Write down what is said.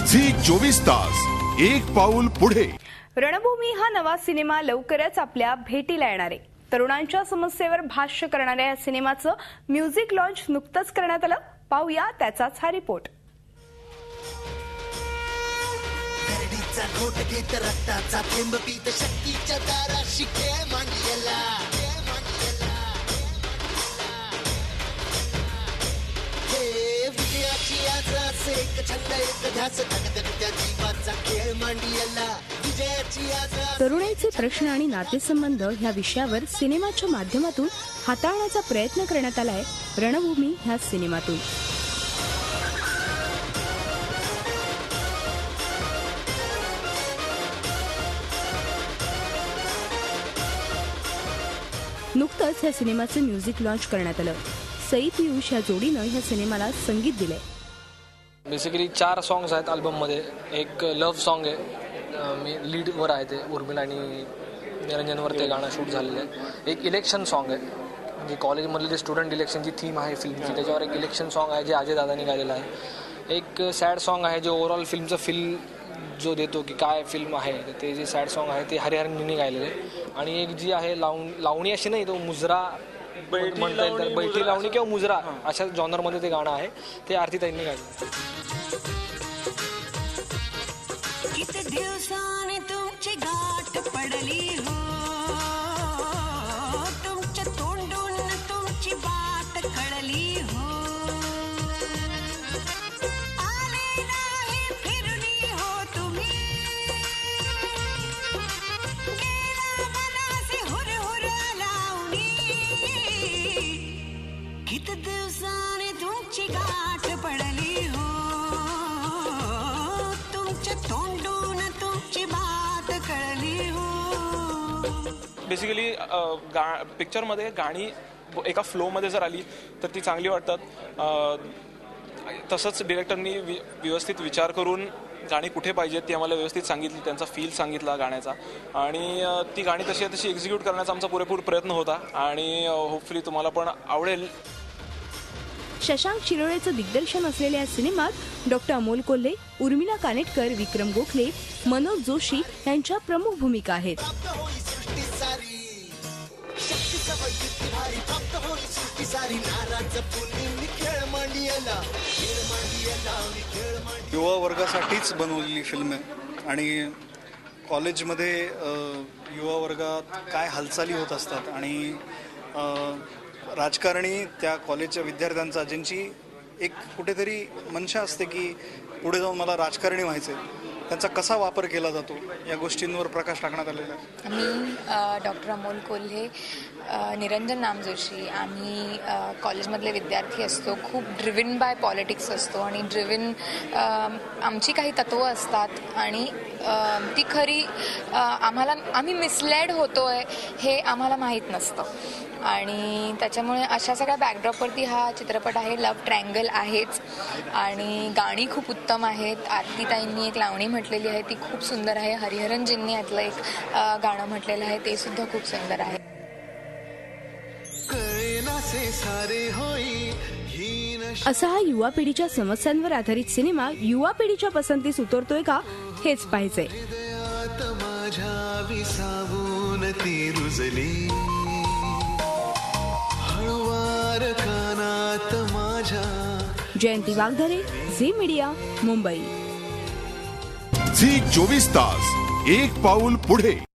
Zee 24 तास एक पाऊल पुढे। रणभूमी हा नवा सिनेमा लवकरच आपल्या भेटीला येणार आहे। तरुणांच्या समस्येवर भाष्य करणाऱ्या या सिनेमाचं म्युझिक लॉन्च नुकतंच करण्यात आलं। पाहूया त्याचाच हा रिपोर्ट। तरुणाईचे प्रश्न आणि नातेसंबंध ह्या विषयावर सिनेमाच्या माध्यमातून हाताळण्याचा प्रयत्न करण्यात आलाय रणभूमी ह्या सिनेमातून। नुकतंच ह्या सिनेमाचं म्युझिक लॉन्च करण्यात आलं। सई पियुष या जोडीनं ह्या सिनेमाला संगीत दिलंय। बेसिकली 4 सॉंग्स आहेत अल्बम मध्ये। एक लव्ह सॉन्ग आहे, मी लीड वर आहे, ते उर्मिला आणि निरंजनवर ते गाणं शूट झालेलं आहे। एक इलेक्शन सॉन्ग आहे, जे कॉलेजमधले जे स्टुडंट इलेक्शनची थीम आहे फिल्मची, त्याच्यावर एक इलेक्शन सॉन्ग आहे जे अजय दादांनी गायलेलं आहे। एक सॅड सॉन्ग आहे जे ओव्हरऑल फिल्मचं फील जो देतो की काय फिल्म आहे, ते जे सॅड सॉन्ग आहे ते हरिहरननी गायलेलं आहे। आणि एक जी आहे लावणी अशी नाही, तो मुजरा म्हणता येईल, तर बैठी लावणी किंवा मुजरा अशा जॉनरमध्ये ते गाणं आहे, ते आरतीताईंनी गायलं। किती दिवसांनी तुमची गाठ पडली हो, तुमच्या तोंडून तुमची बात कळली हो, आले नाही फिरली हो तुम्ही, गेला मनासी हुरहुर लावणी, किती दिवसांनी तुमची गाठ पडली हो, तुमच्या तोंडून तुमची बात कळली हो। बेसिकली पिक्चरमध्ये गाणी एका फ्लोमध्ये जर आली तर ती चांगली वाटतात। तसंच डिरेक्टरनी व्यवस्थित विचार करून गाणी कुठे पाहिजेत ती आम्हाला व्यवस्थित सांगितली, त्यांचा फील सांगितला गाण्याचा, आणि ती गाणी तशी एक्झिक्यूट करण्याचा आमचा पुरेपूर प्रयत्न होता, आणि होपफुली तुम्हाला पण आवडेल। शशांक शिरोळेचं दिग्दर्शन असलेल्या या सिनेमात डॉक्टर अमोल कोल्हे, उर्मिला कानेटकर, विक्रम गोखले, मनोज जोशी यांच्या प्रमुख भूमिका आहेत। युवा वर्गासाठीच बनवलेली फिल्म आहे, आणि कॉलेजमध्ये युवा वर्गात काय हालचाली होत असतात, आणि राजकारणी त्या कॉलेजच्या विद्यार्थ्यांचा, ज्यांची एक कुठेतरी मनशा असते की पुढे जाऊन मला राजकारणी व्हायचं आहे, त्यांचा कसा वापर केला जातो या गोष्टींवर प्रकाश टाकण्यात आलेला आहे। मी डॉक्टर अमोल कोल्हे, निरंजन नाम जोशी, आम्ही कॉलेजमधले विद्यार्थी असतो, खूप ड्रिव्हन बाय पॉलिटिक्स असतो, आणि आमची काही तत्त्व असतात, आणि ती खरी आम्ही मिसलेड होतोय हे आम्हाला माहीत नसतं, आणि त्याच्यामुळे अशा सगळ्या बॅकड्रॉपवरती हा चित्रपट आहे। लव्ह ट्रँगल आहेच, आणि गाणी खूप उत्तम आहेत। आरतीताईंनी एक लावणी म्हटलेली आहे, ती खूप सुंदर आहे। हरिहरनजींनी यातलं एक गाणं म्हटलेलं आहे, ते सुद्धा खूप सुंदर आहे। असा हा युवा पिढीच्या समस्यांवर आधारित सिनेमा युवा पिढीच्या पसंतीस उतरतोय का, हेच पाहायचंय। जयंती वाघधरे, झी मीडिया, मुंबई। झी 24 तास एक पाऊल पुढे।